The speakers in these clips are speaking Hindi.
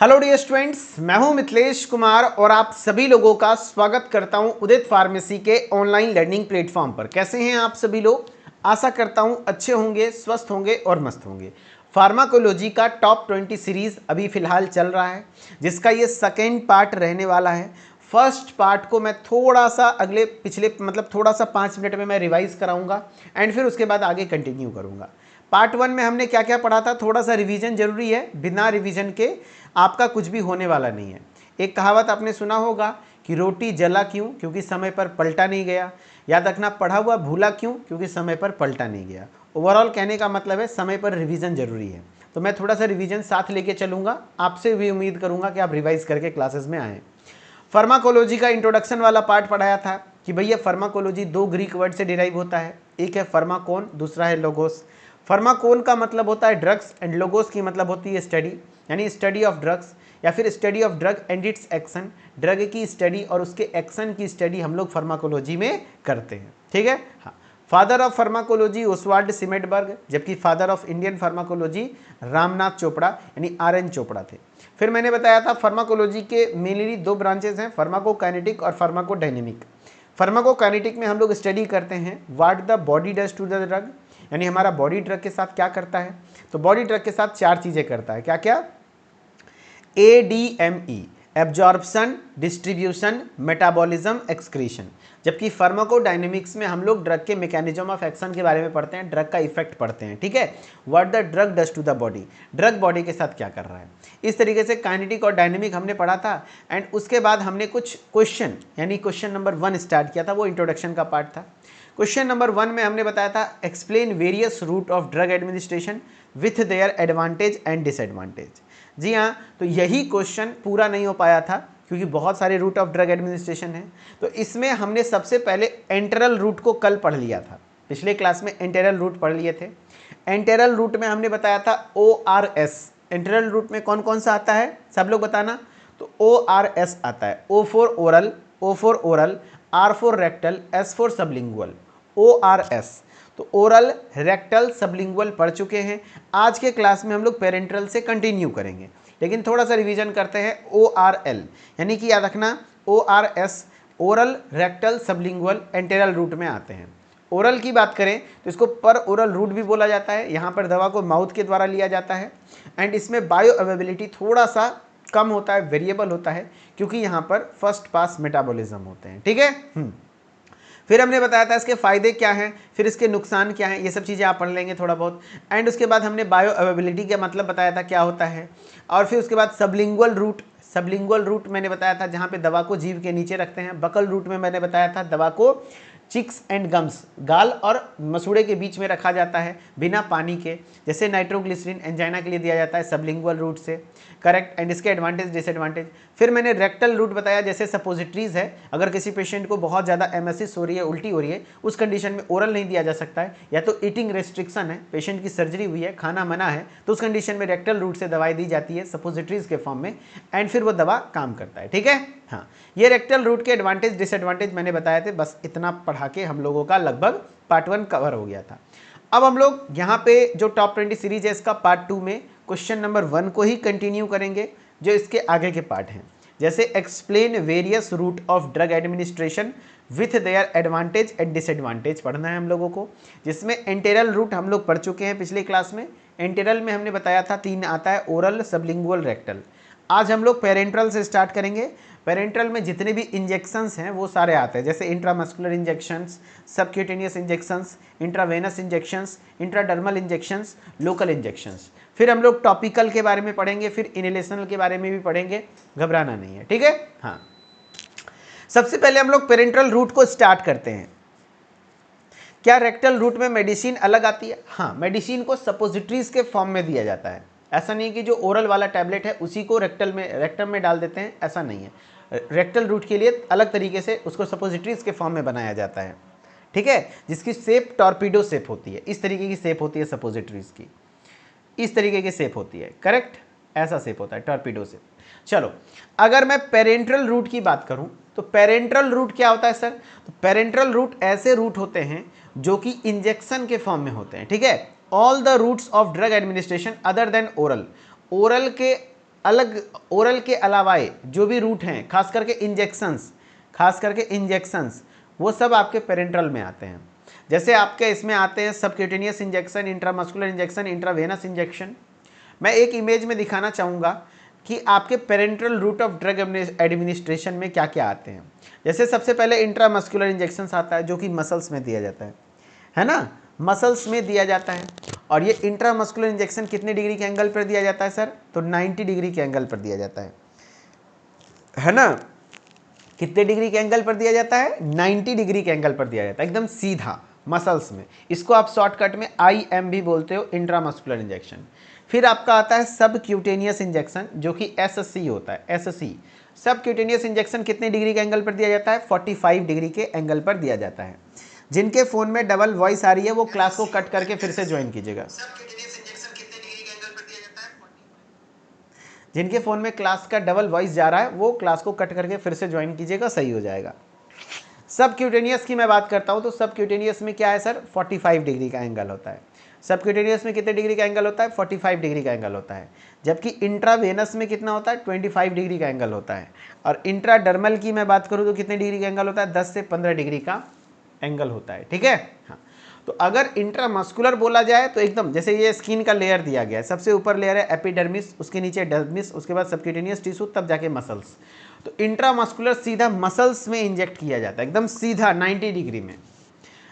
हेलो डियर स्टूडेंट्स, मैं हूं मिथिलेश कुमार और आप सभी लोगों का स्वागत करता हूं उदित फार्मेसी के ऑनलाइन लर्निंग प्लेटफॉर्म पर। कैसे हैं आप सभी लोग? आशा करता हूं अच्छे होंगे, स्वस्थ होंगे और मस्त होंगे। फार्माकोलॉजी का टॉप 20 सीरीज अभी फिलहाल चल रहा है, जिसका ये सेकेंड पार्ट रहने वाला है। फर्स्ट पार्ट को मैं थोड़ा सा थोड़ा सा 5 मिनट में मैं रिवाइज कराऊंगा एंड फिर उसके बाद आगे कंटिन्यू करूंगा। पार्ट 1 में हमने क्या क्या पढ़ा था, थोड़ा सा रिवीजन जरूरी है, बिना रिवीजन के आपका कुछ भी होने वाला नहीं है। एक कहावत आपने सुना होगा कि रोटी जला क्यों? क्योंकि समय पर पलटा नहीं गया। याद रखना, पढ़ा हुआ भूला क्यों? क्योंकि समय पर पलटा नहीं गया। ओवरऑल कहने का मतलब है समय पर रिवीजन जरूरी है। तो मैं थोड़ा सा रिवीजन साथ लेके चलूंगा, आपसे भी उम्मीद करूंगा कि आप रिवाइज करके क्लासेस में आएँ। फार्माकोलॉजी का इंट्रोडक्शन वाला पार्ट पढ़ाया था कि भैया फार्माकोलॉजी 2 ग्रीक वर्ड से डिराइव होता है, एक है फार्माकोन, दूसरा है लोगोस। फार्माकोन का मतलब होता है ड्रग्स एंड लोगोस की मतलब होती है स्टडी, यानी स्टडी ऑफ ड्रग्स या फिर study of drug and it's action. Drug की स्टडी और उसके एक्शन की स्टडी हम लोग फार्माकोलॉजी में करते हैं, ठीक है। हाँ, फादर ऑफ फार्माकोलॉजी ओसवाल्ड सिमेटबर्ग, जबकि father of Indian pharmacology Ramnath Chopra यानी आर.एन. चोपड़ा थे। फिर मैंने बताया था फार्माकोलॉजी के मेनली 2 ब्रांचेस हैं, फार्माकोकाइनेटिक और फार्माकोडायनेमिक। फार्माकोकाइनेटिक में हम लोग स्टडी करते हैं what the body does to the drug, यानी हमारा बॉडी ड्रग के साथ क्या करता है। तो बॉडी ड्रग के साथ 4 चीज़ें करता है, क्या क्या? ADME, absorption, distribution, metabolism, excretion. जबकि फार्माकोडायनेमिक्स में हम लोग ड्रग के मैकेनिज्म ऑफ एक्शन के बारे में पढ़ते हैं, ड्रग का इफेक्ट पढ़ते हैं, ठीक है। What the drug does to the body, drug body के साथ क्या कर रहा है। इस तरीके से काइनेटिक और डायनेमिक हमने पढ़ा था एंड उसके बाद हमने कुछ क्वेश्चन यानी क्वेश्चन नंबर 1 स्टार्ट किया था, वो इंट्रोडक्शन का पार्ट था। क्वेश्चन नंबर 1 में हमने बताया था explain various route of drug administration with their advantage and disadvantage. जी हाँ, तो यही क्वेश्चन पूरा नहीं हो पाया था क्योंकि बहुत सारे रूट ऑफ ड्रग एडमिनिस्ट्रेशन है। तो इसमें हमने सबसे पहले एंटेरल रूट को कल पढ़ लिया था, पिछले क्लास में एंटेरल रूट पढ़ लिए थे। एंटेरल रूट में हमने बताया था ORS। एंटेरल रूट में कौन कौन सा आता है, सब लोग बताना। तो ORS आता है, O for oral, O for oral, R for rectal, S for sublingual. ORS तो ओरल, रेक्टल, सबलिंगुअल पढ़ चुके हैं। आज के क्लास में हम लोग पेरेंट्रल से कंटिन्यू करेंगे, लेकिन थोड़ा सा रिवीजन करते हैं। ORL यानी कि याद रखना ORS oral, rectal, sublingual enteral route में आते हैं। ओरल की बात करें तो इसको पर ओरल रूट भी बोला जाता है। यहाँ पर दवा को माउथ के द्वारा लिया जाता है एंड इसमें बायो अवेलेबिलिटी थोड़ा सा कम होता है, वेरिएबल होता है, क्योंकि यहाँ पर फर्स्ट पास मेटाबॉलिज्म होते हैं, ठीक है। फिर हमने बताया था इसके फायदे क्या हैं, फिर इसके नुकसान क्या हैं, ये सब चीज़ें आप पढ़ लेंगे थोड़ा बहुत। एंड उसके बाद हमने बायो अवेलेबिलिटी का मतलब बताया था क्या होता है। और फिर उसके बाद सबलिंगुअल रूट, सबलिंगुअल रूट मैंने बताया था जहाँ पे दवा को जीभ के नीचे रखते हैं। बकल रूट में मैंने बताया था दवा को चिक्स एंड गम्स, गाल और मसूड़े के बीच में रखा जाता है बिना पानी के, जैसे नाइट्रोग्लिसरीन एंजाइना के लिए दिया जाता है सबलिंगुअल रूट से, करेक्ट। एंड इसके एडवांटेज डिसएडवांटेज। फिर मैंने रेक्टल रूट बताया, जैसे सपोजिटरीज है, अगर किसी पेशेंट को बहुत ज़्यादा एमेसिस हो रही है, उल्टी हो रही है, उस कंडीशन में ओरल नहीं दिया जा सकता है, या तो ईटिंग रेस्ट्रिक्शन है, पेशेंट की सर्जरी हुई है, खाना मना है, तो उस कंडीशन में रेक्टल रूट से दवाई दी जाती है सपोजिटरीज के फॉर्म में एंड फिर वो दवा काम करता है, ठीक है। हाँ, ये रेक्टल रूट के एडवांटेज डिसएडवांटेज मैंने बताए थे। बस इतना पढ़ा के हम लोगों का लगभग पार्ट 1 कवर हो गया था। अब हम लोग यहाँ पे जो टॉप 20 सीरीज है इसका पार्ट 2 में क्वेश्चन नंबर 1 को ही कंटिन्यू करेंगे, जो इसके आगे के पार्ट हैं, जैसे explain various route of drug administration with their advantage and disadvantage पढ़ना है हम लोगों को, जिसमें एंटेरल रूट हम लोग पढ़ चुके हैं पिछले क्लास में। एंटेरल में हमने बताया था 3 आता है, ओरल, सबलिंगुअल, रेक्टल। आज हम लोग पेरेंट्रल से स्टार्ट करेंगे। पेरेंट्रल में जितने भी इंजेक्शंस हैं वो सारे आते हैं, जैसे intramuscular injections, subcutaneous injections, intravenous injections, intradermal injections, local injections. फिर हम लोग टॉपिकल के बारे में पढ़ेंगे, फिर इनहेलेशनल के बारे में भी पढ़ेंगे, घबराना नहीं है, ठीक है। हाँ, सबसे पहले हम लोग पेरेंट्रल रूट को स्टार्ट करते हैं। क्या रेक्टल रूट में मेडिसिन अलग आती है? हाँ, मेडिसिन को सपोजिटरीज के फॉर्म में दिया जाता है। ऐसा नहीं कि जो ओरल वाला टैबलेट है उसी को रेक्टम में डाल देते हैं, ऐसा नहीं है। रेक्टल रूट के लिए अलग तरीके से उसको सपोजिटरीज के फॉर्म में बनाया जाता है, ठीक है, जिसकी शेप टॉर्पीडो शेप होती है। इस तरीके की शेप होती है सपोजिटरीज की, इस तरीके की शेप होती है, करेक्ट, ऐसा शेप होता है टॉर्पीडो शेप। चलो, अगर मैं पेरेंट्रल रूट की बात करूं तो पेरेंट्रल रूट क्या होता है सर? तो पेरेंट्रल रूट ऐसे रूट होते हैं जो कि इंजेक्शन के फॉर्म में होते हैं, ठीक है। All the routes of drug administration other than oral, oral के अलग ओरल के अलावाए जो भी रूट हैं, खास करके इंजेक्शंस, वो सब आपके पेरेंट्रल में आते हैं। जैसे आपके इसमें आते हैं subcutaneous injection, intramuscular injection, intravenous injection. मैं एक इमेज में दिखाना चाहूँगा कि आपके parenteral route of drug administration में क्या क्या आते हैं। जैसे सबसे पहले इंट्रामस्कुलर इंजेक्शन आता है, जो कि मसल्स में दिया जाता है ना, मसल्स में दिया जाता है। और ये इंट्रामस्कुलर इंजेक्शन कितने डिग्री के एंगल पर दिया जाता है सर? तो 90 डिग्री के एंगल पर दिया जाता है ना। कितने डिग्री के एंगल पर दिया जाता है? 90 डिग्री के एंगल पर दिया जाता है, एकदम सीधा मसल्स में। इसको आप शॉर्टकट में IM भी बोलते हो, इंट्रामस्कुलर इंजेक्शन। फिर आपका आता है सब क्यूटेनियस इंजेक्शन, जो कि SC होता है, SC। सब क्यूटेनियस इंजेक्शन कितने डिग्री के एंगल पर दिया जाता है? 45 डिग्री के एंगल पर दिया जाता है। जिनके फोन में डबल वॉइस आ रही है वो क्लास को कट करके फिर से ज्वाइन कीजिएगा। जिनके फ़ोन में क्लास का डबल वॉइस जा रहा है वो क्लास को कट करके फिर से ज्वाइन कीजिएगा, सही हो जाएगा। सब क्यूटेनियस की मैं बात करता हूँ तो सब क्यूटेनियस में क्या है सर? 45 डिग्री का एंगल होता है। सब क्यूटेनियस में कितने डिग्री का एंगल होता है? 45 डिग्री का एंगल होता है। जबकि इंट्रावेनस में कितना होता है? 25 डिग्री का एंगल होता है। और इंट्राडर्मल की मैं बात करूँ तो कितने डिग्री का एंगल होता है? 10 से 15 डिग्री का एंगल होता है, ठीक है। हाँ, तो अगर इंट्रामस्कुलर बोला जाए तो एकदम जैसे ये स्किन का लेयर दिया गया है, सबसे ऊपर लेयर है एपिडर्मिस, उसके नीचे डर्मिस, उसके बाद सबक्यूटेनियस टिश्यू, तब जाके मसल्स। तो इंट्रामस्कुलर सीधा मसल्स में इंजेक्ट किया जाता है, एकदम सीधा 90 डिग्री में।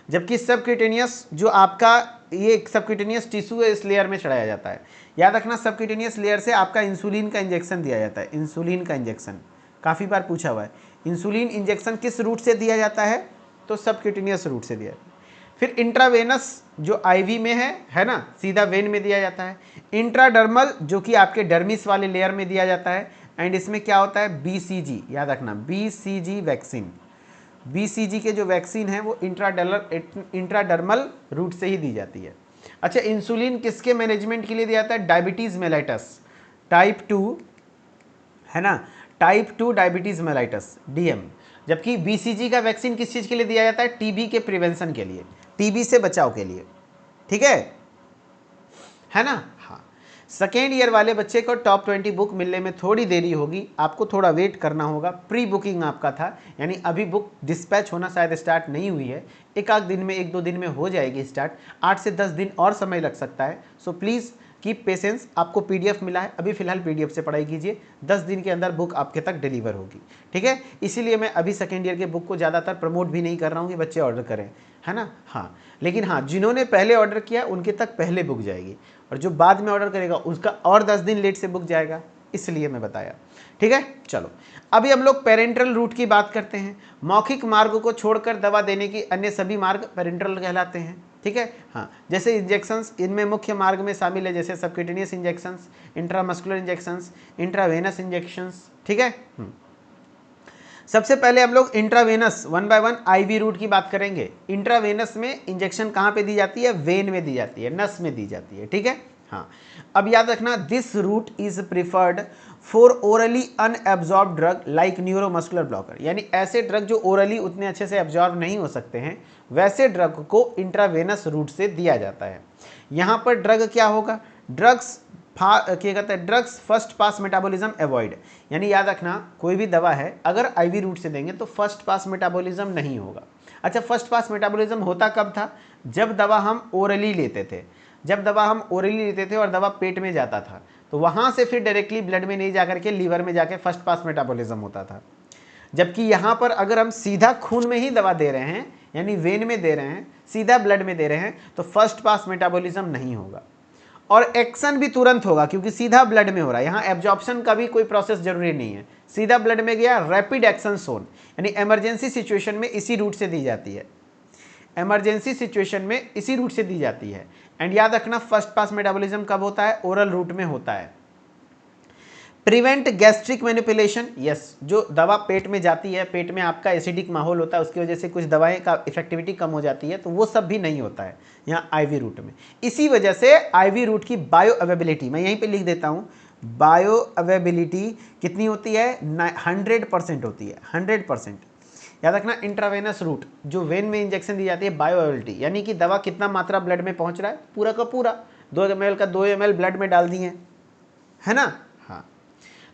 जबकि सबक्यूटेनियस जो आपका ये सबक्यूटेनियस टिश्यू है, इस लेयर में चढ़ाया जाता है। याद रखना, सबक्यूटेनियस लेयर से आपका इंसुलिन का इंजेक्शन दिया जाता है। इंसुलिन का इंजेक्शन काफ़ी बार पूछा हुआ है। इंसुलिन इंजेक्शन किस रूट से दिया जाता है? तो सबक्यूटेनियस रूट से दिया जाता है। फिर इंट्रावेनस जो IV में है ना, सीधा वेन में दिया जाता है। इंट्राडर्मल जो कि आपके डर्मिस वाले लेयर में दिया जाता है। एंड इसमें क्या होता है? BCG, याद रखना, BCG वैक्सीन। BCG के जो वैक्सीन है वो इंट्राडर्मल रूट से ही दी जाती है। अच्छा, इंसुलिन किसके मैनेजमेंट के लिए दिया जाता है? डायबिटीज़ मेलाइटस टाइप 2, है ना, टाइप 2 डायबिटीज़ मेलाइटस, DM। जबकि BCG का वैक्सीन किस चीज़ के लिए दिया जाता है? TB के प्रिवेंशन के लिए, TB से बचाव के लिए, ठीक है ना। हाँ, सेकेंड ईयर वाले बच्चे को टॉप 20 बुक मिलने में थोड़ी देरी होगी, आपको थोड़ा वेट करना होगा। प्री बुकिंग आपका था, यानी अभी बुक डिस्पैच होना शायद स्टार्ट नहीं हुई है। एक आध दिन में, 1-2 दिन में हो जाएगी स्टार्ट, 8 से 10 दिन और समय लग सकता है। So please keep patience. आपको PDF मिला है, अभी फिलहाल PDF से पढ़ाई कीजिए, 10 दिन के अंदर बुक आपके तक डिलीवर होगी, ठीक है। इसीलिए मैं अभी सेकेंड ईयर के बुक को ज़्यादातर प्रमोट भी नहीं कर रहा हूँ कि बच्चे ऑर्डर करें, है ना। हाँ, लेकिन हाँ, जिन्होंने पहले ऑर्डर किया उनके तक पहले बुक जाएगी, और जो बाद में ऑर्डर करेगा उसका और 10 दिन लेट से बुक जाएगा, इसलिए मैं बताया, ठीक है। चलो, अभी हम लोग पेरेंट्रल रूट की बात करते हैं। मौखिक मार्ग को छोड़कर दवा देने की अन्य सभी मार्ग पेरेंट्रल कहलाते हैं, ठीक है। हाँ, जैसे इंजेक्शंस, इनमें मुख्य मार्ग में शामिल है, जैसे subcutaneous injections, intramuscular injections, intravenous injections, ठीक है। सबसे पहले हम लोग इंट्रावेनस 1 बाय 1 IV रूट की बात करेंगे। इंट्रावेनस में इंजेक्शन कहाँ पे दी जाती है? वेन में दी जाती है, नस में दी जाती है, ठीक है। हाँ, अब याद रखना, this route is preferred for orally unabsorbed drug like neuromuscular blocker, यानी ऐसे ड्रग जो ओरली उतने अच्छे से एब्जॉर्ब नहीं हो सकते हैं, वैसे ड्रग को इंट्रावेनस रूट से दिया जाता है। यहाँ पर ड्रग क्या होगा? क्या कहते हैं? Drugs first pass metabolism avoid, यानी याद रखना, कोई भी दवा है अगर IV रूट से देंगे तो फर्स्ट पास मेटाबॉलिज्म नहीं होगा। अच्छा, फर्स्ट पास मेटाबॉलिज्म होता कब था? जब दवा हम ओरली लेते थे। जब दवा हम ओरली लेते थे और दवा पेट में जाता था, तो वहाँ से फिर डायरेक्टली ब्लड में नहीं जाकर के लीवर में जाके फर्स्ट पास मेटाबॉलिज्म होता था। जबकि यहाँ पर अगर हम सीधा खून में ही दवा दे रहे हैं, यानी वेन में दे रहे हैं, सीधा ब्लड में दे रहे हैं, तो फर्स्ट पास मेटाबॉलिज्म नहीं होगा और एक्शन भी तुरंत होगा, क्योंकि सीधा ब्लड में हो रहा है। यहाँ एब्जॉर्प्शन का भी कोई प्रोसेस जरूरी नहीं है, सीधा ब्लड में गया, रैपिड एक्शन सोन, यानी इमरजेंसी सिचुएशन में इसी रूट से दी जाती है। इमरजेंसी सिचुएशन में इसी रूट से दी जाती है। एंड याद रखना, फर्स्ट पास मेटाबॉलिज्म कब होता है? ओरल रूट में होता है। प्रिवेंट गैस्ट्रिक मैनिपुलेशन, यस, जो दवा पेट में जाती है, पेट में आपका एसिडिक माहौल होता है, उसकी वजह से कुछ दवाएं का इफेक्टिविटी कम हो जाती है, तो वो सब भी नहीं होता है यहाँ IV रूट में। इसी वजह से IV रूट की बायो अवेबिलिटी, मैं यहीं पे लिख देता हूँ, बायो अवेबिलिटी कितनी होती है? 100% होती है, 100%। याद रखना, इंट्रावेनस रूट जो वेन में इंजेक्शन दी जाती है, बायो अवेबिलिटी, यानी कि दवा कितना मात्रा ब्लड में पहुँच रहा है, पूरा का पूरा 2 ml का 2 ml ब्लड में डाल दिए, है ना। हाँ,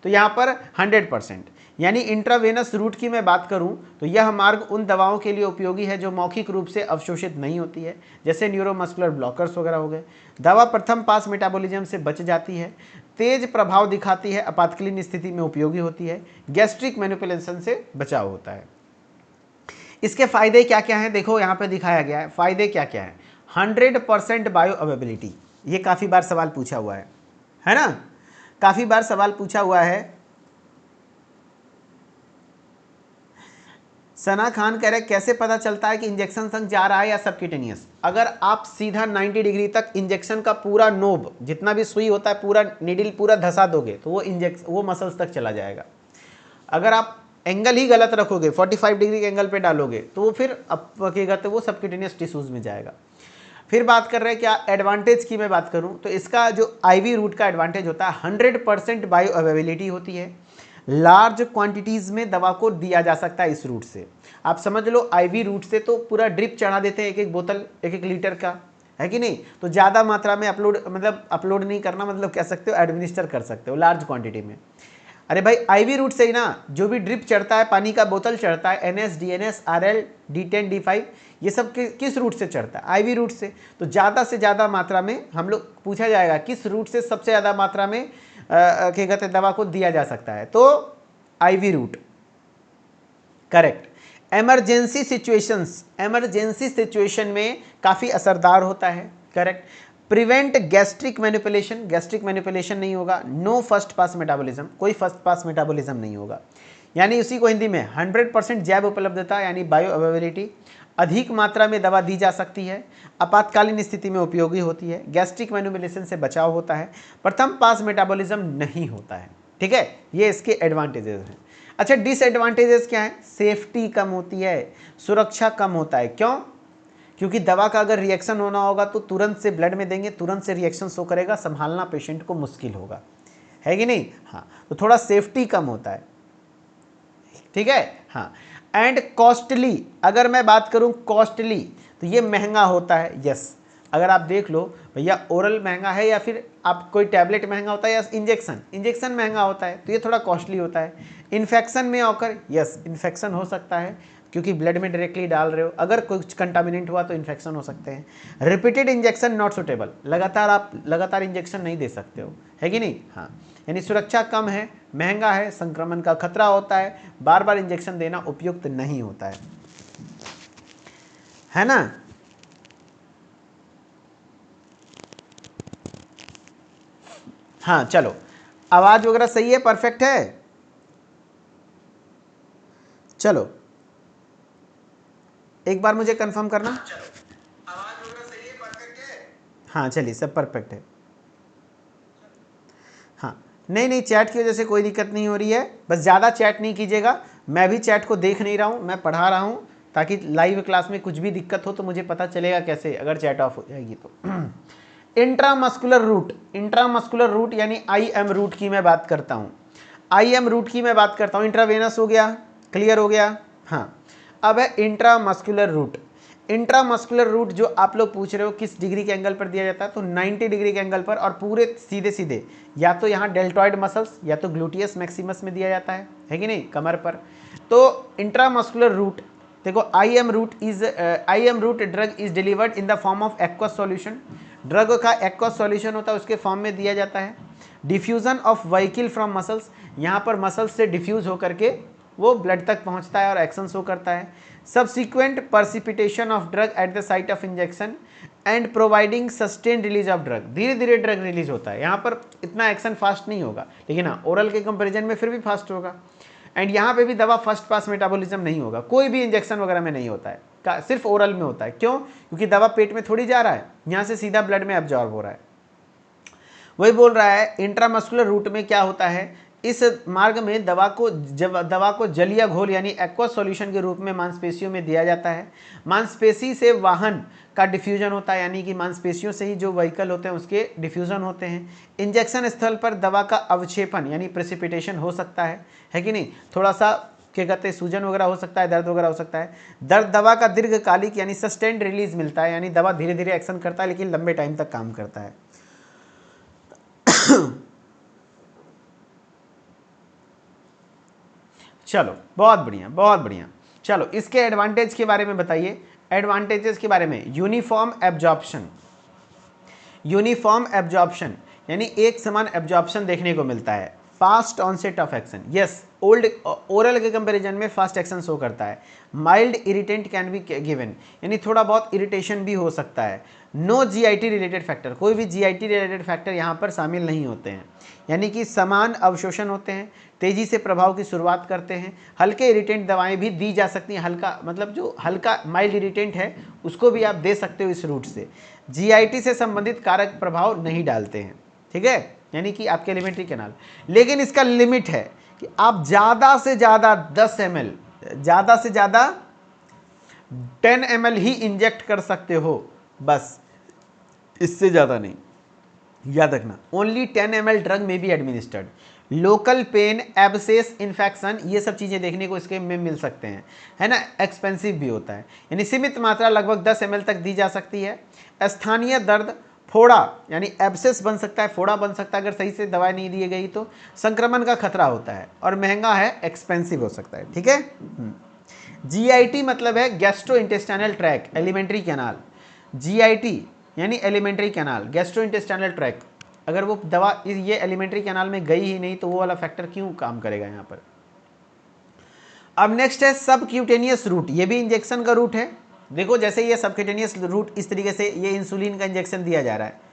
तो यहाँ पर 100%। यानी इंट्रावेनस रूट की मैं बात करूं तो यह मार्ग उन दवाओं के लिए उपयोगी है जो मौखिक रूप से अवशोषित नहीं होती है, जैसे न्यूरोमस्कुलर ब्लॉकर्स वगैरह हो गए। दवा प्रथम पास मेटाबॉलिज्म से बच जाती है, तेज प्रभाव दिखाती है, आपातकालीन स्थिति में उपयोगी होती है, गैस्ट्रिक मैनिपुलेशन से बचाव होता है। इसके फायदे क्या क्या हैं, देखो यहाँ पे दिखाया गया है फायदे क्या क्या है। 100% बायो अवेबिलिटी, ये काफ़ी बार सवाल पूछा हुआ है ना, काफ़ी बार सवाल पूछा हुआ है। सना खान कह रहे कैसे पता चलता है कि इंजेक्शन तक जा रहा है या सबक्यूटेनियस। अगर आप सीधा 90 डिग्री तक इंजेक्शन का पूरा नोब जितना भी सुई होता है पूरा निडिल पूरा धसा दोगे तो वो मसल्स तक चला जाएगा। अगर आप एंगल ही गलत रखोगे 45 डिग्री के एंगल पे डालोगे तो वो फिर क्या कहते हैं वो सबक्यूटेनियस टिश्यूज में जाएगा। फिर बात कर रहे हैं क्या एडवांटेज की मैं बात करूं तो इसका जो आईवी रूट का एडवांटेज होता है 100% बायो अवेबिलिटी होती है, लार्ज क्वांटिटीज में दवा को दिया जा सकता है इस रूट से। आप समझ लो आईवी रूट से तो पूरा ड्रिप चढ़ा देते हैं, एक एक बोतल 1-1 लीटर का, है कि नहीं, तो ज़्यादा मात्रा में अपलोड नहीं करना, मतलब कह सकते हो एडमिनिस्टर कर सकते हो लार्ज क्वांटिटी में। अरे भाई आईवी रूट से ही ना जो भी ड्रिप चढ़ता है, पानी का बोतल चढ़ता है, NS, DNS, RL, D10, D5, ये सब किस रूट से चढ़ता है, आईवी रूट से। तो ज़्यादा से ज़्यादा मात्रा में हम लोग पूछा जाएगा किस रूट से सबसे ज़्यादा मात्रा में क्या कहते हैं दवा को दिया जा सकता है, तो IV route correct. Emergency situation में काफ़ी असरदार होता है, करेक्ट। प्रिवेंट गैस्ट्रिक मैनिपुलेशन नहीं होगा। नो फर्स्ट पास मेटाबॉलिज्म, कोई फर्स्ट पास मेटाबॉलिज्म नहीं होगा। यानी उसी को हिंदी में 100% जैव उपलब्धता यानी बायो अवेबिलिटी, अधिक मात्रा में दवा दी जा सकती है, आपातकालीन स्थिति में उपयोगी होती है, गैस्ट्रिक मैनिपुलेशन से बचाव होता है, प्रथम पास मेटाबॉलिज्म नहीं होता है। ठीक है, ये इसके एडवांटेजेस हैं। अच्छा डिसएडवांटेजेस क्या है, सेफ्टी कम होती है, सुरक्षा कम होता है। क्यों, क्योंकि दवा का अगर रिएक्शन होना होगा तो तुरंत से ब्लड में देंगे, तुरंत से रिएक्शन शो करेगा, संभालना पेशेंट को मुश्किल होगा, है कि नहीं। हाँ, तो थोड़ा सेफ्टी कम होता है, ठीक है। हाँ, एंड कॉस्टली, अगर मैं बात करूं कॉस्टली तो ये महंगा होता है। यस, अगर आप देख लो भैया ओरल महंगा है या फिर आप कोई टैबलेट महंगा होता है या इंजेक्शन महंगा होता है, तो ये थोड़ा कॉस्टली होता है। इन्फेक्शन में ऑकर, यस इन्फेक्शन हो सकता है क्योंकि ब्लड में डायरेक्टली डाल रहे हो, अगर कुछ कंटामिनेंट हुआ तो इन्फेक्शन हो सकते हैं। रिपीटेड इंजेक्शन नॉट सुटेबल, लगातार इंजेक्शन नहीं दे सकते हो, है कि नहीं। हाँ, यानी सुरक्षा कम है, महंगा है, संक्रमण का खतरा होता है, बार बार इंजेक्शन देना उपयुक्त नहीं होता है ना। हाँ चलो, आवाज वगैरह सही है, परफेक्ट है। चलो एक बार मुझे कंफर्म करना। आवाज वगैरह सही है, परफेक्ट है। हाँ चलिए, सब परफेक्ट है। हाँ नहीं चैट की वजह से कोई दिक्कत नहीं हो रही है, बस ज़्यादा चैट नहीं कीजिएगा। मैं भी चैट को देख नहीं रहा हूँ, मैं पढ़ा रहा हूँ, ताकि लाइव क्लास में कुछ भी दिक्कत हो तो मुझे पता चलेगा कैसे, अगर चैट ऑफ हो जाएगी तो। इंट्रामस्कुलर रूट यानी IM रूट की मैं बात करता हूँ। IM रूट की मैं बात करता हूँ। इंट्रावेनस हो गया, क्लियर हो गया। हाँ, अब है इंट्रामस्कुलर रूट जो आप लोग पूछ रहे हो किस डिग्री के एंगल पर दिया जाता है, तो 90 डिग्री के एंगल पर, और पूरे सीधे या तो यहाँ डेल्टॉइड मसल्स या तो ग्लूटियस मैक्सिमस में दिया जाता है कि नहीं, कमर पर। तो इंट्रामस्कुलर रूट देखो, IM route drug is delivered in the form of aqueous solution, drug का एक्वस सॉल्यूशन होता है उसके फॉर्म में दिया जाता है। Diffusion of vehicle from muscles, यहाँ पर मसल्स से डिफ्यूज होकर के वो ब्लड तक पहुँचता है और एक्शन शो करता है। Subsequent पर्सिपिटेशन of drug at the site of injection and providing sustain release of drug, धीरे धीरे ड्रग रिलीज होता है। यहाँ पर इतना एक्शन फास्ट नहीं होगा, लेकिन हाँ ओरल के कंपेरिजन में फिर भी फास्ट होगा। एंड यहाँ पे भी दवा फर्स्ट पास मेटाबॉलिज्म नहीं होगा, कोई भी इंजेक्शन वगैरह में नहीं होता है, सिर्फ ओरल में होता है। क्यों, क्योंकि दवा पेट में थोड़ी जा रहा है, यहाँ से सीधा ब्लड में एब्जॉर्ब हो रहा है। वही बोल रहा है इंट्रामस्कुलर रूट में क्या होता है, इस मार्ग में दवा को जलीय घोल यानी एक्वस सॉल्यूशन के रूप में मांसपेशियों में दिया जाता है। मांसपेशी से वाहन का डिफ्यूजन होता है, यानी कि मांसपेशियों से ही जो व्हीकल होते हैं उसके डिफ्यूजन होते हैं। इंजेक्शन स्थल पर दवा का अवक्षेपण यानी प्रेसिपिटेशन हो सकता है कि नहीं, थोड़ा सा क्या कहते हैं सूजन वगैरह हो सकता है, दर्द वगैरह हो सकता है। दर्द दवा का दीर्घकालिक यानी सस्टेन्ड रिलीज मिलता है, यानी दवा धीरे धीरे एक्शन करता है लेकिन लंबे टाइम तक काम करता है। चलो बहुत बढ़िया बहुत बढ़िया। चलो इसके एडवांटेज के बारे में बताइए। एडवांटेजेस के बारे में, यूनिफॉर्म एब्जॉर्प्शन, यूनिफॉर्म एब्जॉर्प्शन यानी एक समान एब्जॉर्प्शन देखने को मिलता है। Fast onset of action, yes old oral के कंपैरिजन में फास्ट एक्शन शो करता है। Mild irritant can be given, यानी थोड़ा बहुत इरिटेशन भी हो सकता है। नो जीआईटी रिलेटेड फैक्टर, कोई भी जीआईटी रिलेटेड फैक्टर यहाँ पर शामिल नहीं होते हैं, यानी कि समान अवशोषण होते हैं, तेजी से प्रभाव की शुरुआत करते हैं। हल्के इरिटेंट दवाएं भी दी जा सकती हैं, हल्का मतलब जो हल्का माइल्ड इरिटेंट है उसको भी आप दे सकते हो इस रूट से। जीआईटी से संबंधित कारक प्रभाव नहीं डालते हैं, ठीक है, यानी कि आपके एलिमेंट्री कैनाल। लेकिन इसका लिमिट है कि आप ज़्यादा से ज़्यादा 10 ml, ज़्यादा से ज़्यादा 10 ml ही इंजेक्ट कर सकते हो, बस इससे ज़्यादा नहीं। याद रखना, only 10 ml drug may be administered. Local pain, abscess, infection, ये सब चीज़ें देखने को इसके में मिल सकते हैं, है ना। एक्सपेंसिव भी होता है, यानी सीमित मात्रा लगभग 10 ml तक दी जा सकती है। स्थानीय दर्द, फोड़ा यानी एब्सेस बन सकता है, फोड़ा बन सकता है अगर सही से दवाई नहीं दी गई तो। संक्रमण का खतरा होता है और महंगा है, एक्सपेंसिव हो सकता है, ठीक है। जीआईटी मतलब है gastrointestinal tract, alimentary canal. GIT यानी alimentary canal, gastrointestinal tract. अगर वो दवा ये एलिमेंट्री कैनाल में गई ही नहीं तो वो वाला फैक्टर क्यों काम करेगा यहाँ पर। अब नेक्स्ट है सबक्यूटेनियस रूट, ये भी इंजेक्शन का रूट है। देखो जैसे ये सबक्यूटेनियस रूट, इस तरीके से ये इंसुलिन का इंजेक्शन दिया जा रहा है।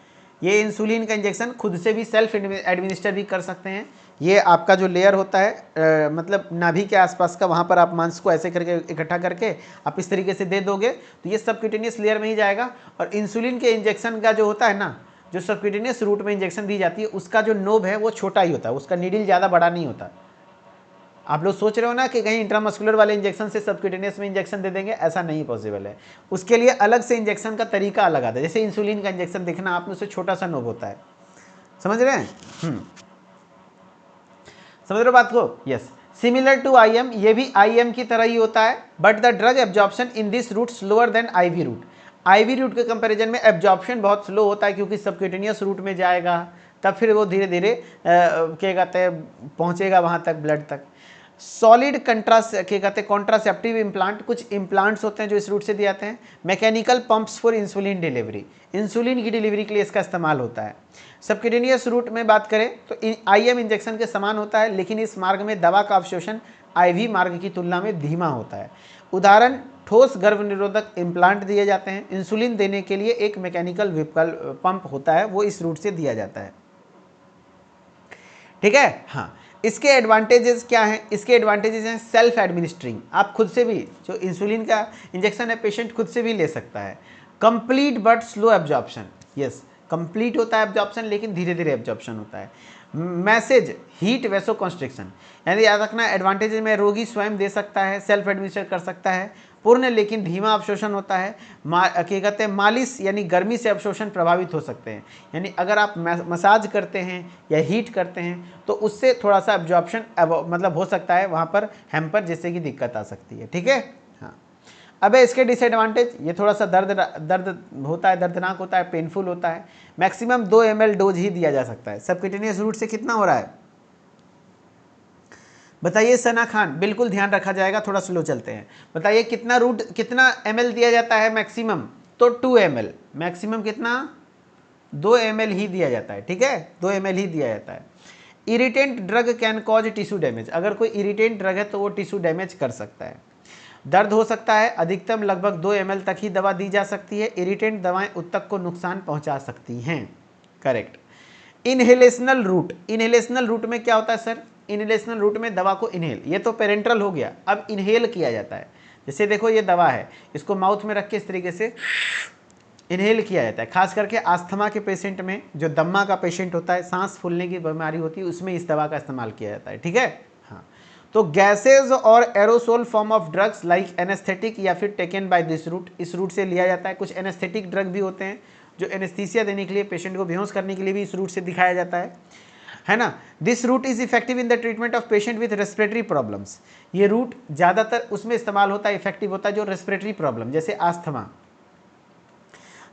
ये इंसुलिन का इंजेक्शन खुद से भी सेल्फ एडमिनिस्टर भी कर सकते हैं। ये आपका जो लेयर होता है मतलब नाभि के आसपास का, वहाँ पर आप मांस को ऐसे करके इकट्ठा करके आप इस तरीके से दे दोगे तो ये सबक्यूटेनियस लेयर में ही जाएगा। और इंसुलिन के इंजेक्शन का जो होता है ना, जो सबक्यूटेनियस रूट में इंजेक्शन दी जाती है उसका जो नोब है वो छोटा ही होता है, उसका नीडल ज़्यादा बड़ा नहीं होता। आप लोग सोच रहे हो ना कि कहीं इंट्रामस्कुलर वाले इंजेक्शन से सबक्यूटेनियस में इंजेक्शन दे देंगे, ऐसा नहीं पॉसिबल है। उसके लिए अलग से इंजेक्शन का तरीका अलग आता है। जैसे इंसुलिन का इंजेक्शन देखना आपने, उससे छोटा सा नोब होता है, समझ रहे हैं। समझ रहे हो बात को, यस। सिमिलर टू आईएम, ये भी आईएम की तरह ही होता है, but the drug absorption in this route slower than IV route. IV route के कंपैरिजन में एब्जॉर्प्शन बहुत स्लो होता है, क्योंकि सबक्यूटेनियस रूट में जाएगा तब फिर वो धीरे धीरे क्या कहते हैं पहुंचेगा वहां तक, ब्लड तक। सॉलिड कॉन्ट्रासेप्टिव इम्प्लांट, कुछ इम्प्लांट्स होते हैं जो इस रूट से दिए जाते हैं। Mechanical pumps for insulin delivery, insulin की डिलीवरी के लिए इसका इस्तेमाल होता है। सबक्यूटेनियस रूट में बात करें तो आईएम इंजेक्शन के समान होता है, लेकिन इस मार्ग में दवा का अवशोषण आईवी मार्ग की तुलना में धीमा होता है। उदाहरण, ठोस गर्भ निरोधक इम्प्लांट दिए जाते हैं। इंसुलिन देने के लिए एक मैकेनिकल विकल्प पंप होता है, वो इस रूट से दिया जाता है, ठीक है। हाँ, इसके एडवांटेजेस क्या हैं? इसके एडवांटेजेस हैं सेल्फ एडमिनिस्ट्रिंग, आप खुद से भी जो इंसुलिन का इंजेक्शन है पेशेंट खुद से भी ले सकता है। Complete but slow absorption, yes complete होता है एब्जॉर्प्शन लेकिन धीरे धीरे एब्जॉर्प्शन होता है। मैसेज हिट वैसो कॉन्स्ट्रिक्शन, यानी याद रखना एडवांटेजेस में रोगी स्वयं दे सकता है, सेल्फ एडमिनिस्टर कर सकता है, पूर्ण लेकिन धीमा अवशोषण होता है। क्या कहते हैं मालिश, यानी गर्मी से अवशोषण प्रभावित हो सकते हैं, यानी अगर आप मसाज करते हैं या हीट करते हैं तो उससे थोड़ा सा एब्जॉर्प्शन मतलब हो सकता है वहाँ पर हैम्पर, जिससे कि दिक्कत आ सकती है, ठीक है। हाँ, अब है इसके डिसएडवांटेज, ये थोड़ा सा दर्द होता है, दर्दनाक होता है, पेनफुल होता है। मैक्सिमम 2 ml डोज ही दिया जा सकता है। सबक्यूटेनियस रूट से कितना हो रहा है बताइए सना खान, बिल्कुल ध्यान रखा जाएगा, थोड़ा स्लो चलते हैं। बताइए कितना रूट, कितना ml दिया जाता है मैक्सिमम, तो 2 ml, मैक्सिमम कितना 2 ml ही दिया जाता है, ठीक है 2 ml ही दिया जाता है। Irritant drug can cause tissue damage, अगर कोई इरिटेंट ड्रग है तो वो टिश्यू डैमेज कर सकता है। दर्द हो सकता है, अधिकतम लगभग 2 ml तक ही दवा दी जा सकती है। इरिटेंट दवाएं ऊतक को नुकसान पहुंचा सकती हैं, correct. Inhalational route, inhalational route में क्या होता है सर? इनहेलेशनल रूट में दवा को इनहेल, ये तो पेरेंट्रल हो गया, अब इनहेल किया जाता है। जैसे देखो ये दवा है, इसको माउथ में रख के इस तरीके से इनहेल किया जाता है। खास करके आस्थमा के पेशेंट में, जो दम्मा का पेशेंट होता है, सांस फूलने की बीमारी होती है, उसमें इस दवा का इस्तेमाल किया जाता है, ठीक है। हाँ, तो गैसेज और aerosol form of drugs like anaesthetic या फिर टेकन बाय दिस रूट, इस रूट से लिया जाता है। कुछ एनेस्थेटिक ड्रग भी होते हैं जो एनेस्थीसिया देने के लिए, पेशेंट को बेहोश करने के लिए भी इस रूट से दिखाया जाता है ना। This route is effective in the treatment of patient with respiratory problems, ये रूट ज़्यादातर उसमें इस्तेमाल होता है, इफेक्टिव होता है जो रेस्पिरेटरी प्रॉब्लम, जैसे आस्थमा,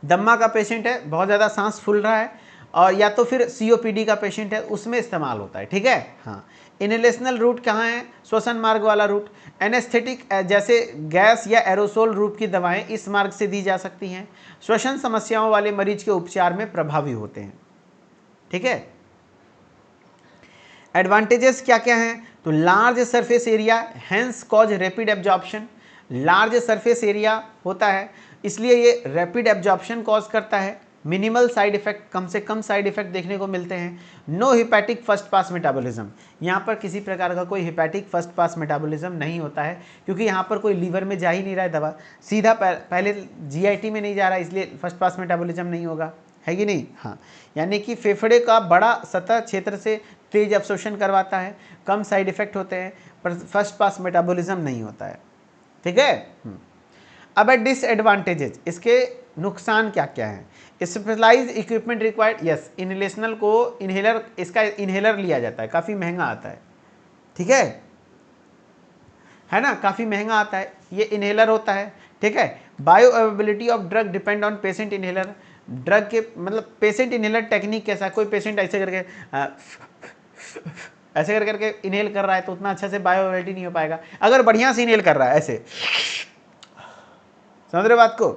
दम्मा का पेशेंट है, बहुत ज़्यादा सांस फूल रहा है, और या तो फिर सीओपीडी का पेशेंट है, उसमें इस्तेमाल होता है, ठीक है। हाँ, इनहेलेशनल रूट कहाँ है? श्वसन मार्ग वाला रूट। एनेस्थेटिक जैसे गैस या एरोसोल रूप की दवाएं इस मार्ग से दी जा सकती हैं। श्वसन समस्याओं वाले मरीज के उपचार में प्रभावी होते हैं। ठीक है, एडवांटेजेस क्या क्या हैं? तो large surface area hence cause rapid absorption. Large surface area होता है इसलिए ये रैपिड एब्जॉर्प्शन कॉज करता है। मिनिमल साइड इफेक्ट, कम से कम साइड इफेक्ट देखने को मिलते हैं। No hepatic first pass metabolism, यहाँ पर किसी प्रकार का कोई हिपैटिक फर्स्ट पास मेटाबॉलिज्म नहीं होता है क्योंकि यहाँ पर कोई लीवर में जा ही नहीं रहा है दवा, सीधा पहले जीआईटी में नहीं जा रहा है, इसलिए फर्स्ट पास मेटाबॉलिज्म नहीं होगा, है कि नहीं? हाँ, यानी कि फेफड़े का बड़ा सतह क्षेत्र से तेज अवशोषण करवाता है, कम साइड इफेक्ट होते हैं, पर फर्स्ट पास मेटाबॉलिज्म नहीं होता है। ठीक है। अब डिसएडवांटेजेस, इसके नुकसान क्या क्या हैं? Specialize equipment required, yes, inhalational को इनहेलर, इसका इनहेलर लिया जाता है, काफ़ी महंगा आता है। ठीक है ना, काफ़ी महंगा आता है, ये इनहेलर होता है। ठीक है, bio availability of drug depend on patient inhaler. Drug के मतलब पेशेंट इनहेलर टेक्निक कैसा, कोई पेशेंट ऐसे करके ऐसे करके इनहेल कर रहा है तो उतना अच्छा से बायो अवेलेबिलिटी नहीं हो पाएगा। अगर बढ़िया से इनहेल कर रहा है ऐसे, समझ रहे बात को,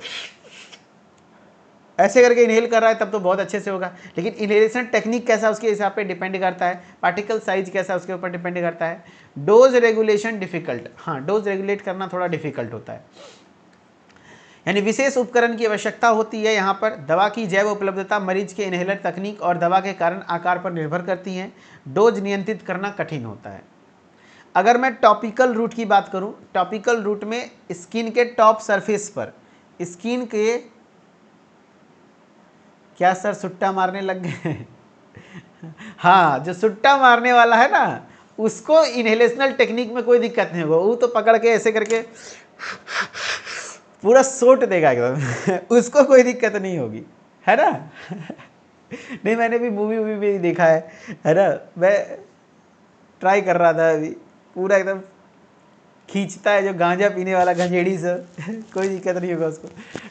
ऐसे करके इनहेल कर रहा है तब तो बहुत अच्छे से होगा। लेकिन इनहेलेशन टेक्निक कैसा उसके हिसाब पे डिपेंड करता है, पार्टिकल साइज कैसा उसके ऊपर डिपेंड करता है। डोज रेगुलेशन डिफिकल्ट, हाँ, डोज रेगुलेट करना थोड़ा डिफिकल्ट होता है, यानी विशेष उपकरण की आवश्यकता होती है। यहाँ पर दवा की जैव उपलब्धता मरीज के इनहेलर तकनीक और दवा के कारण आकार पर निर्भर करती हैं। डोज नियंत्रित करना कठिन होता है। अगर मैं टॉपिकल रूट की बात करूं, टॉपिकल रूट में स्किन के टॉप सरफेस पर, स्किन के, क्या सर सुट्टा मारने लग गए? हाँ, जो सुट्टा मारने वाला है ना उसको इनहेलेशनल टेक्निक में कोई दिक्कत नहीं होगा, वो तो पकड़ के ऐसे करके पूरा सोट देगा एकदम उसको कोई दिक्कत नहीं होगी, है ना? नहीं, मैंने भी मूवी में देखा है ना, मैं ट्राई कर रहा था अभी, पूरा एकदम खींचता है जो गांजा पीने वाला गंजेड़ी से कोई दिक्कत नहीं होगा उसको।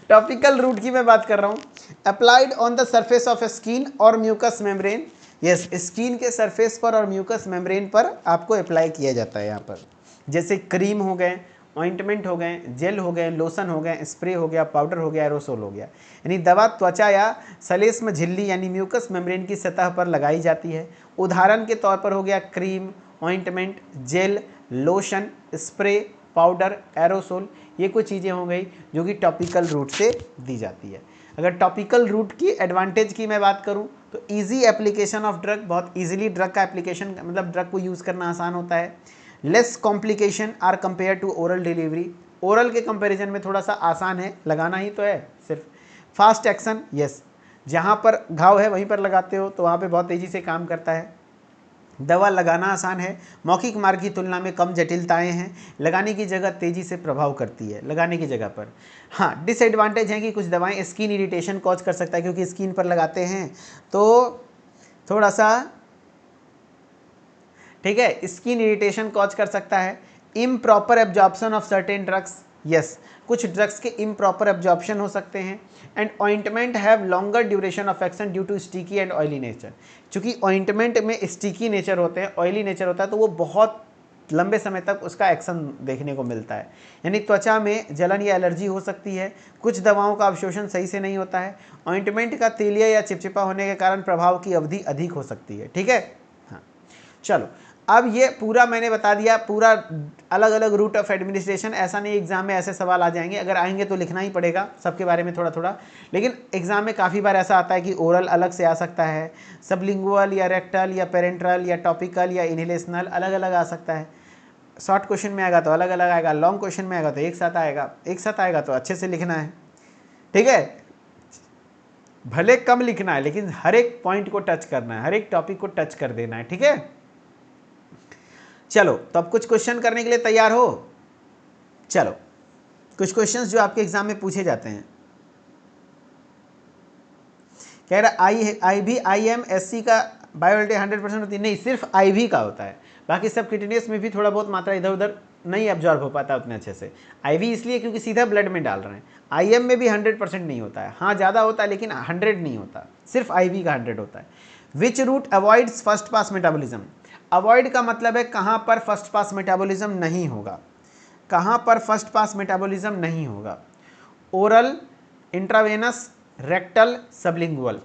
टॉपिकल रूट की मैं बात कर रहा हूँ। Applied on the surface of skin और म्यूकस मेम्ब्रेन, यस, स्किन के सरफेस पर और म्यूकस मेम्ब्रेन पर आपको अप्लाई किया जाता है। यहाँ पर जैसे क्रीम हो गए, ऑइंटमेंट हो गए, जेल हो गए, लोशन हो गए, स्प्रे हो गया, पाउडर हो गया, एरोसोल हो गया, यानी दवा त्वचा या सलेस्म झिल्ली यानी म्यूकस मेम्ब्रेन की सतह पर लगाई जाती है। उदाहरण के तौर पर हो गया cream, ointment, gel, lotion, spray, powder, aerosol, ये कुछ चीज़ें हो गई जो कि टॉपिकल रूट से दी जाती है। अगर टॉपिकल रूट की एडवांटेज की मैं बात करूं तो इजी एप्लीकेशन ऑफ ड्रग, बहुत इजीली ड्रग का एप्लीकेशन, मतलब ड्रग को यूज़ करना आसान होता है। Less complication are compare to oral delivery, oral के कंपैरिजन में थोड़ा सा आसान है, लगाना ही तो है सिर्फ। फास्ट एक्शन, यस, जहाँ पर घाव है वहीं पर लगाते हो तो वहाँ पे बहुत तेज़ी से काम करता है। दवा लगाना आसान है, मौखिक मार्ग की तुलना में कम जटिलताएं हैं, लगाने की जगह तेज़ी से प्रभाव करती है लगाने की जगह पर। हाँ, डिसएडवांटेज है कि कुछ दवाएं स्किन इरिटेशन कॉज कर सकता है, क्योंकि स्किन पर लगाते हैं तो थोड़ा सा, ठीक है, स्किन इरिटेशन कॉज कर सकता है। Improper absorption of certain drugs, yes, कुछ ड्रग्स के इम्प्रॉपर एब्जॉर्प्शन हो सकते हैं। And ointment have longer duration of action due to sticky and oily nature, चूँकि ऑइंटमेंट में स्टिकी नेचर होते हैं, ऑयली नेचर होता है, तो वो बहुत लंबे समय तक उसका एक्शन देखने को मिलता है, यानी त्वचा में जलन या एलर्जी हो सकती है। कुछ दवाओं का अवशोषण सही से नहीं होता है। ऑइंटमेंट का तेलिया या चिपचिपा होने के कारण प्रभाव की अवधि अधिक हो सकती है। ठीक है, हाँ, चलो, अब ये पूरा मैंने बता दिया, पूरा अलग अलग रूट ऑफ एडमिनिस्ट्रेशन। ऐसा नहीं एग्जाम में ऐसे सवाल आ जाएंगे, अगर आएंगे तो लिखना ही पड़ेगा सबके बारे में थोड़ा थोड़ा, लेकिन एग्जाम में काफ़ी बार ऐसा आता है कि ओरल अलग से आ सकता है, सबलिंगुअल या रेक्टल या पेरेंट्रल या टॉपिकल या इनहेलेशनल अलग अलग आ सकता है। शॉर्ट क्वेश्चन में आएगा तो अलग अलग आएगा, लॉन्ग क्वेश्चन में आएगा तो एक साथ आएगा, एक साथ आएगा तो अच्छे से लिखना है। ठीक है, भले कम लिखना है लेकिन हर एक पॉइंट को टच करना है, हर एक टॉपिक को टच कर देना है। ठीक है, चलो, तो अब कुछ क्वेश्चन करने के लिए तैयार हो? चलो, कुछ क्वेश्चंस जो आपके एग्जाम में पूछे जाते हैं। कह रहा IVIM-SC का बायोएबिलिटी 100% होती है? नहीं, सिर्फ IV का होता है, बाकी सब किटनेस में भी थोड़ा बहुत मात्रा इधर उधर नहीं एब्जॉर्ब हो पाता उतने अच्छे से। IV इसलिए क्योंकि सीधा ब्लड में डाल रहे हैं। IM में भी 100% नहीं होता है, हाँ ज़्यादा होता है लेकिन 100 नहीं होता, सिर्फ IV का 100 होता है। Which route avoids first pass metabolism? Avoid का मतलब है कहाँ पर फर्स्ट पास मेटाबॉलिज्म नहीं होगा, कहाँ पर फर्स्ट पास मेटाबॉलिज्म नहीं होगा। Oral, intravenous, rectal, sublingual.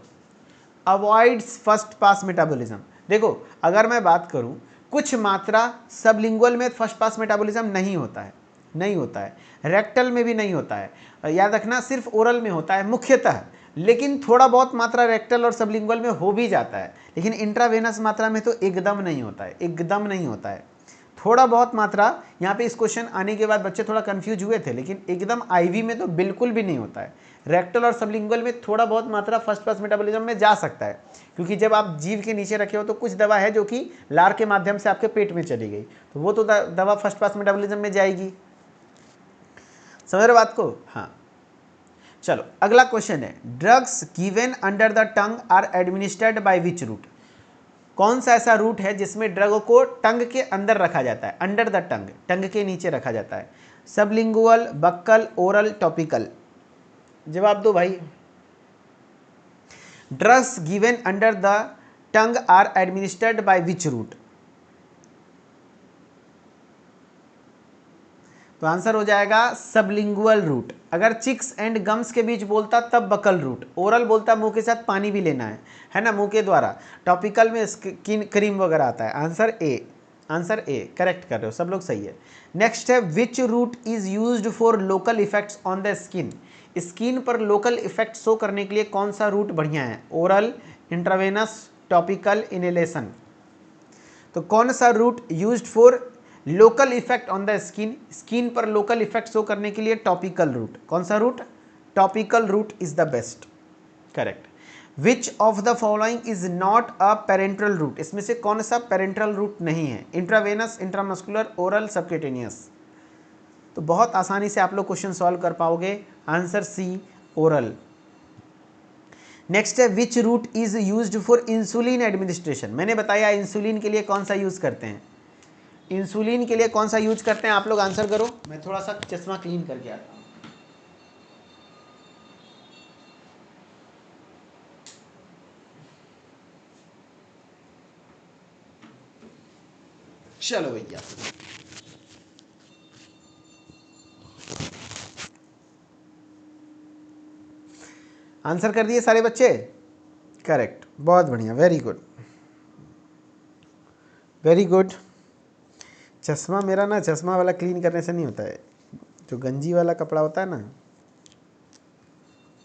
Avoids first pass metabolism. देखो अगर मैं बात करूं, कुछ मात्रा सबलिंगुअल में फर्स्ट पास मेटाबॉलिज्म नहीं होता है, नहीं होता है, रेक्टल में भी नहीं होता है, याद रखना सिर्फ ओरल में होता है मुख्यतः, लेकिन थोड़ा बहुत मात्रा रेक्टल और सबलिंगुअल में हो भी जाता है, लेकिन इंट्रावेनस मात्रा में तो एकदम नहीं होता है, एकदम नहीं होता है। थोड़ा बहुत मात्रा, यहाँ पे इस क्वेश्चन आने के बाद बच्चे थोड़ा कंफ्यूज हुए थे, लेकिन एकदम आईवी में तो बिल्कुल भी नहीं होता है। रेक्टल और सबलिंगुअल में थोड़ा बहुत मात्रा फर्स्ट पास मेटाबॉलिज्म में जा सकता है, क्योंकि जब आप जीभ के नीचे रखे हो तो कुछ दवा है जो कि लार के माध्यम से आपके पेट में चली गई, तो वो तो दवा फर्स्ट पास मेटाबॉलिज्म में जाएगी। समझ रहे बात को? हाँ चलो अगला क्वेश्चन है, drugs given under the tongue are administered by which route. कौन सा ऐसा रूट है जिसमें ड्रग को टंग के अंदर रखा जाता है, अंडर द टंग, टंग के नीचे रखा जाता है। Sublingual, buccal, oral, topical. जवाब दो भाई। Drugs given under the tongue are administered by which route. तो आंसर हो जाएगा सबलिंगुअल रूट। अगर चिक्स एंड गम्स के बीच बोलता तब बकल रूट, ओरल बोलता मुंह के साथ पानी भी लेना है ना, मुंह के द्वारा। टॉपिकल में स्किन क्रीम वगैरह आता है। Answer A, answer A correct कर रहे हो, सब लोग सही है। नेक्स्ट है, which route is used for local effects on the skin. Skin पर लोकल इफेक्ट शो करने के लिए कौन सा रूट बढ़िया है, ओरल, इंट्रावेनस, टॉपिकल, इनहेलेशन। तो कौन सा route used for local effect on the skin, skin पर लोकल इफेक्ट शो करने के लिए टॉपिकल रूट। कौन सा route, topical route is the best, correct. Which of the following is not a parenteral route. इसमें से कौन सा पेरेंट्रल रूट नहीं है, इंट्रावेनस, इंट्रामस्कुलर, ओरल, सबक्यूटेनियस। तो बहुत आसानी से आप लोग क्वेश्चन सॉल्व कर पाओगे। Answer C, oral. नेक्स्ट है, which route is used for insulin administration. मैंने बताया इंसुलिन के लिए कौन सा यूज करते हैं, इंसुलिन के लिए कौन सा यूज करते हैं, आप लोग आंसर करो। मैं थोड़ा सा चश्मा क्लीन करके आता हूँ। चलो भैया, आंसर कर दिए सारे बच्चे, करेक्ट, बहुत बढ़िया, वेरी गुड, वेरी गुड। चश्मा मेरा ना, चश्मा वाला क्लीन करने से नहीं होता है, जो गंजी वाला कपड़ा होता है ना,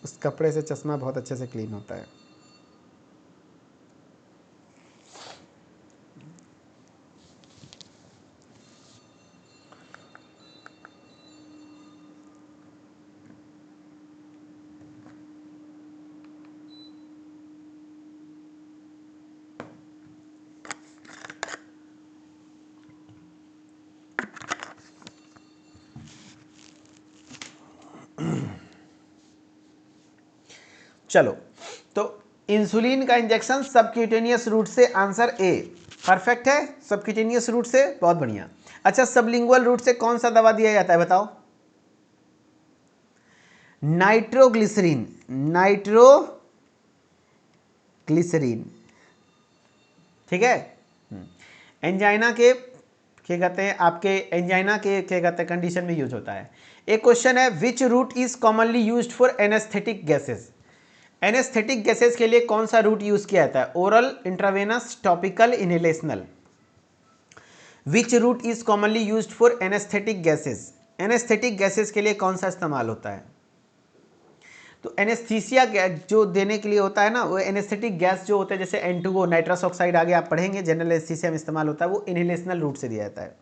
उस कपड़े से चश्मा बहुत अच्छे से क्लीन होता है। चलो, तो इंसुलिन का इंजेक्शन सबक्यूटेनियस रूट से, आंसर ए परफेक्ट है, सबक्यूटेनियस रूट से, बहुत बढ़िया। अच्छा, सबलिंगुअल रूट से कौन सा दवा दिया जाता है बताओ, नाइट्रोग्लिसरीन, नाइट्रोग्लिसरीन, ठीक है। एंजाइना के क्या कहते हैं, आपके एंजाइना के क्या कहते हैं कंडीशन में यूज होता है। एक क्वेश्चन है, which route is commonly used for anaesthetic gases. Anaesthetic gases के लिए कौन सा रूट यूज किया जाता है, oral, intravenous, topical, inhalational. Which route is commonly used for anaesthetic gases. Anaesthetic gases के लिए कौन सा इस्तेमाल होता है, तो एनेस्थीसिया जो देने के लिए होता है ना, वो एनेस्थेटिक गैस जो होता है, जैसे N2O, नाइट्रस ऑक्साइड, आगे आप पढ़ेंगे जनरल एनेस्थीसिया में इस्तेमाल होता है, वो इनहेलेशनल रूट से दिया जाता है,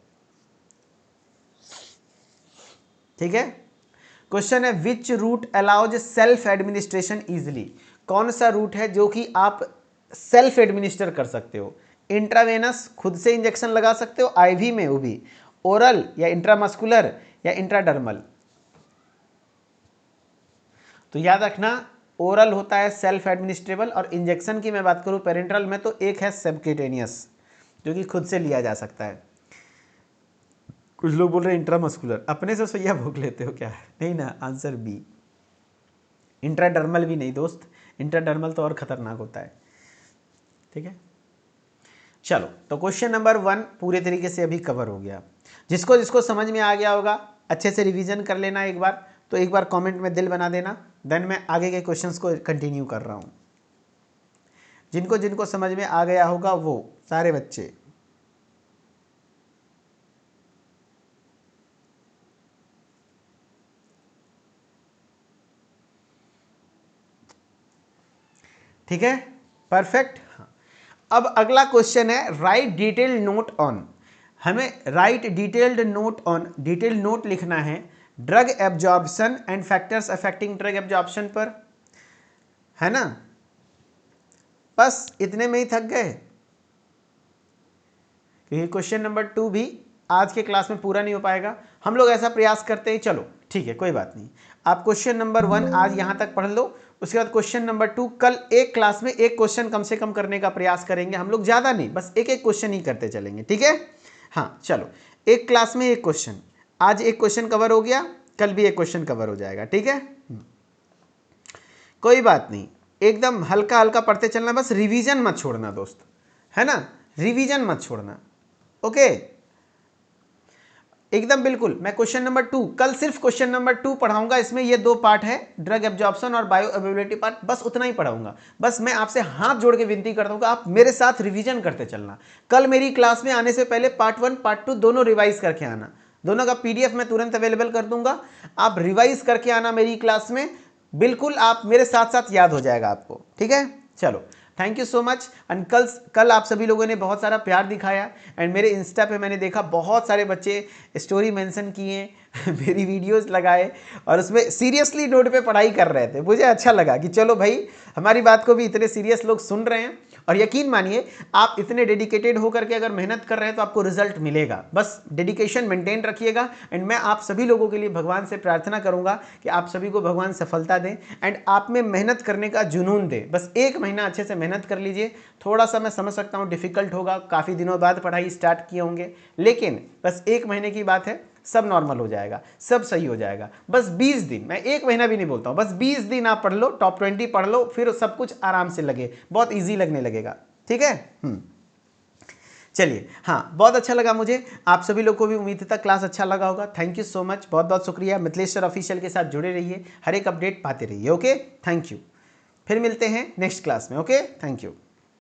ठीक है। क्वेश्चन है, which route allows self administration easily. कौन सा रूट है जो कि आप सेल्फ एडमिनिस्टर कर सकते हो, इंट्रावेनस, खुद से इंजेक्शन लगा सकते हो, आईवी में, वो भी ओरल या इंट्रामस्कुलर या इंट्राडर्मल। तो याद रखना, ओरल होता है सेल्फ एडमिनिस्ट्रेबल, और इंजेक्शन की मैं बात करूं पेरेंट्रल में, तो एक है सबक्यूटेनियस जो कि खुद से लिया जा सकता है। कुछ लोग बोल रहे हैं इंट्रामस्कुलर, अपने से सुइया भोग लेते हो क्या, नहीं ना, आंसर बी। इंट्राडर्मल भी नहीं दोस्त, इंट्राडर्मल तो और खतरनाक होता है, ठीक है। चलो, तो क्वेश्चन नंबर 1 पूरे तरीके से अभी कवर हो गया। जिसको जिसको समझ में आ गया होगा अच्छे से रिवीजन कर लेना एक बार, तो एक बार कमेंट में दिल बना देना, देन मैं आगे के क्वेश्चंस को कंटिन्यू कर रहा हूँ। जिनको जिनको समझ में आ गया होगा वो सारे बच्चे। ठीक है, परफेक्ट। अब अगला क्वेश्चन है राइट डिटेल्ड नोट ऑन। हमें right detailed note on, detailed note लिखना है drug absorption and factors affecting drug absorption पर, है ना। बस इतने में ही थक गए, क्योंकि क्वेश्चन नंबर 2 भी आज के क्लास में पूरा नहीं हो पाएगा। हम लोग ऐसा प्रयास करते हैं, चलो ठीक है कोई बात नहीं। आप क्वेश्चन नंबर 1 आज यहाँ तक पढ़ लो, उसके बाद क्वेश्चन नंबर 2 कल एक क्लास में एक क्वेश्चन कम से कम करने का प्रयास करेंगे हम लोग, ज़्यादा नहीं, बस एक एक क्वेश्चन ही करते चलेंगे, ठीक है। हाँ चलो, एक क्लास में एक क्वेश्चन, आज एक क्वेश्चन कवर हो गया, कल भी एक क्वेश्चन कवर हो जाएगा, ठीक है। कोई बात नहीं, एकदम हल्का हल्का पढ़ते चलना, बस रिवीजन मत छोड़ना दोस्त, है ना, रिवीजन मत छोड़ना, ओके। एकदम बिल्कुल। मैं क्वेश्चन नंबर 2 कल सिर्फ क्वेश्चन नंबर 2 पढ़ाऊंगा, इसमें ये 2 पार्ट है, ड्रग एब्जॉर्प्शन और बायो अवेलेबिलिटी पार्ट, बस उतना ही पढ़ाऊंगा। बस मैं आपसे हाथ जोड़ के विनती करता हूँ कि आप मेरे साथ रिवीजन करते चलना। कल मेरी क्लास में आने से पहले पार्ट 1 पार्ट 2 दोनों रिवाइज करके आना, दोनों का पीडीएफ मैं तुरंत अवेलेबल कर दूंगा, आप रिवाइज करके आना मेरी क्लास में, बिल्कुल आप मेरे साथ साथ याद हो जाएगा आपको, ठीक है। चलो, thank you so much. And कल आप सभी लोगों ने बहुत सारा प्यार दिखाया, एंड मेरे इंस्टा पे मैंने देखा बहुत सारे बच्चे स्टोरी मेंशन किए मेरी वीडियोस लगाए, और उसमें सीरियसली नोट पे पढ़ाई कर रहे थे। मुझे अच्छा लगा कि चलो भाई, हमारी बात को भी इतने सीरियस लोग सुन रहे हैं। और यकीन मानिए, आप इतने डेडिकेटेड होकर के अगर मेहनत कर रहे हैं तो आपको रिजल्ट मिलेगा, बस डेडिकेशन मेंटेन रखिएगा। एंड मैं आप सभी लोगों के लिए भगवान से प्रार्थना करूंगा कि आप सभी को भगवान सफलता दें, एंड आप में मेहनत करने का जुनून दे। बस एक महीना अच्छे से मेहनत कर लीजिए, थोड़ा सा मैं समझ सकता हूँ डिफिकल्ट होगा, काफ़ी दिनों बाद पढ़ाई स्टार्ट किए होंगे, लेकिन बस एक महीने की बात है, सब नॉर्मल हो जाएगा, सब सही हो जाएगा। बस 20 दिन, मैं एक महीना भी नहीं बोलता हूँ, बस 20 दिन आप पढ़ लो, टॉप 20 पढ़ लो, फिर सब कुछ आराम से लगे, बहुत इजी लगने लगेगा, ठीक है। चलिए, हाँ बहुत अच्छा लगा मुझे, आप सभी लोग को भी उम्मीद था क्लास अच्छा लगा होगा। थैंक यू सो मच, बहुत बहुत शुक्रिया। मिथिलेश सर ऑफिशियल के साथ जुड़े रहिए, हर एक अपडेट पाते रहिए, ओके, थैंक यू। फिर मिलते हैं नेक्स्ट क्लास में, ओके, थैंक यू।